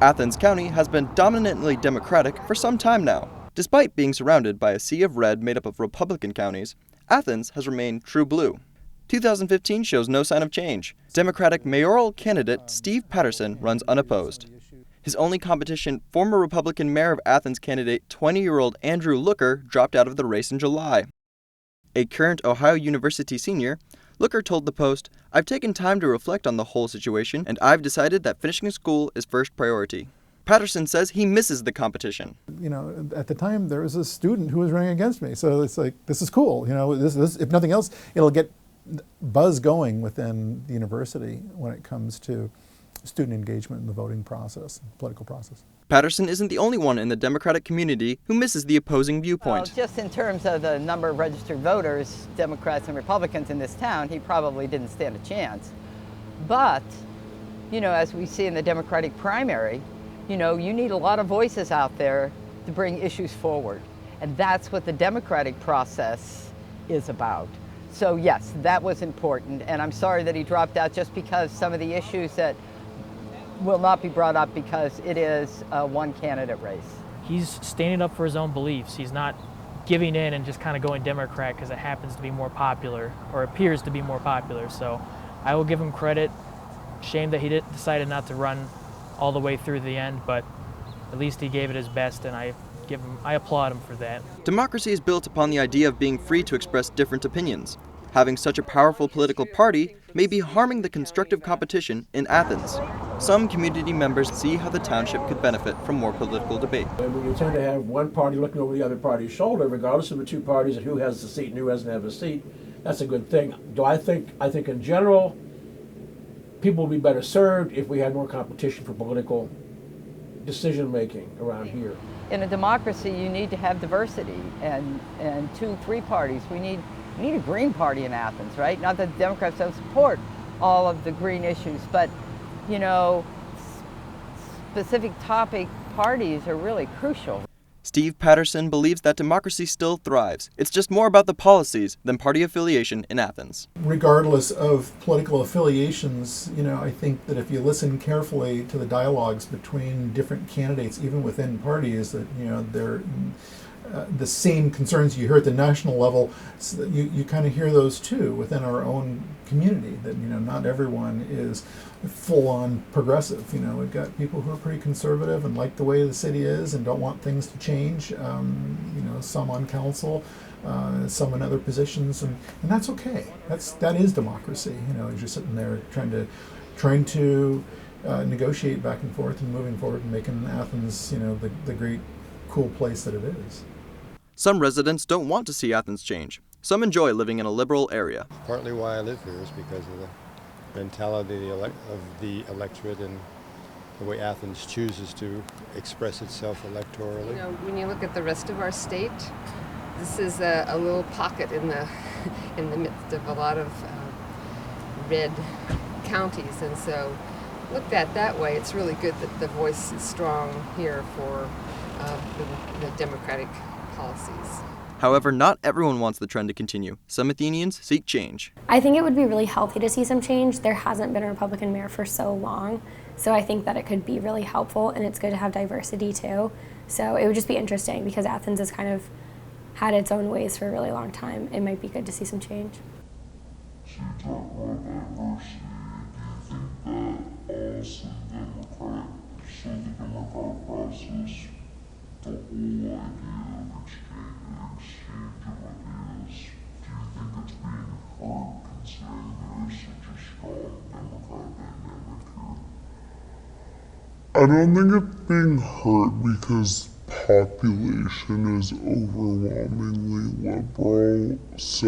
Athens County has been dominantly Democratic for some time now. Despite being surrounded by a sea of red made up of Republican counties, Athens has remained true blue. 2015 shows no sign of change. Democratic mayoral candidate Steve Patterson runs unopposed. His only competition, former Republican mayor of Athens candidate 20-year-old Andrew Looker, dropped out of the race in July. A current Ohio University senior, Looker told the Post, "I've taken time to reflect on the whole situation, and I've decided that finishing school is first priority." Patterson says he misses the competition. You know, at the time there was a student who was running against me, so it's like, this is cool. You know, this if nothing else, it'll get buzz going within the university when it comes to student engagement in the voting process, political process. Patterson isn't the only one in the Democratic community who misses the opposing viewpoint. Well, just in terms of the number of registered voters, Democrats and Republicans in this town, he probably didn't stand a chance. But, you know, as we see in the Democratic primary, you know, you need a lot of voices out there to bring issues forward. And that's what the Democratic process is about. So yes, that was important. And I'm sorry that he dropped out just because some of the issues that will not be brought up because it is a one candidate race. He's standing up for his own beliefs. He's not giving in and just kind of going Democrat because it happens to be more popular or appears to be more popular. So I will give him credit. Shame that he decided not to run all the way through the end, but at least he gave it his best, and I applaud him for that. Democracy is built upon the idea of being free to express different opinions. Having such a powerful political party may be harming the constructive competition in Athens. Some community members see how the township could benefit from more political debate. And we tend to have one party looking over the other party's shoulder, regardless of the two parties and who has the seat and who doesn't have a seat. That's a good thing. I think in general, people would be better served if we had more competition for political decision-making around here. In a democracy, you need to have diversity and 2-3 parties. We need a green party in Athens, right? Not that Democrats don't support all of the green issues, but, you know, specific topic parties are really crucial. Steve Patterson believes that democracy still thrives. It's just more about the policies than party affiliation in Athens. Regardless of political affiliations, you know, I think that if you listen carefully to the dialogues between different candidates, even within parties, that, you know, they're the same concerns you hear at the national level, so that you kind of hear those too within our own community, that, you know, not everyone is full-on progressive. You know, we've got people who are pretty conservative and like the way the city is and don't want things to change. You know, some on council, some in other positions, and that's okay. That is democracy. You know, you're just sitting there trying to negotiate back and forth and moving forward and making Athens, you know, the great, cool place that it is. Some residents don't want to see Athens change. Some enjoy living in a liberal area. Partly why I live here is because of the mentality of the electorate and the way Athens chooses to express itself electorally. You know, when you look at the rest of our state, this is a little pocket in the in the midst of a lot of red counties, and so looked at that way, it's really good that the voice is strong here for the Democratic policies. However, not everyone wants the trend to continue. Some Athenians seek change. I think it would be really healthy to see some change. There hasn't been a Republican mayor for so long, so I think that it could be really helpful, and it's good to have diversity too. So it would just be interesting because Athens has kind of had its own ways for a really long time. It might be good to see some change. So you talk about diversity, do you think that the democratic process, the whole idea of exchange of ideas, do you think it's being hurt considering there is such a strong Democrat dynamic here? I don't think it's being hurt because population is overwhelmingly liberal, so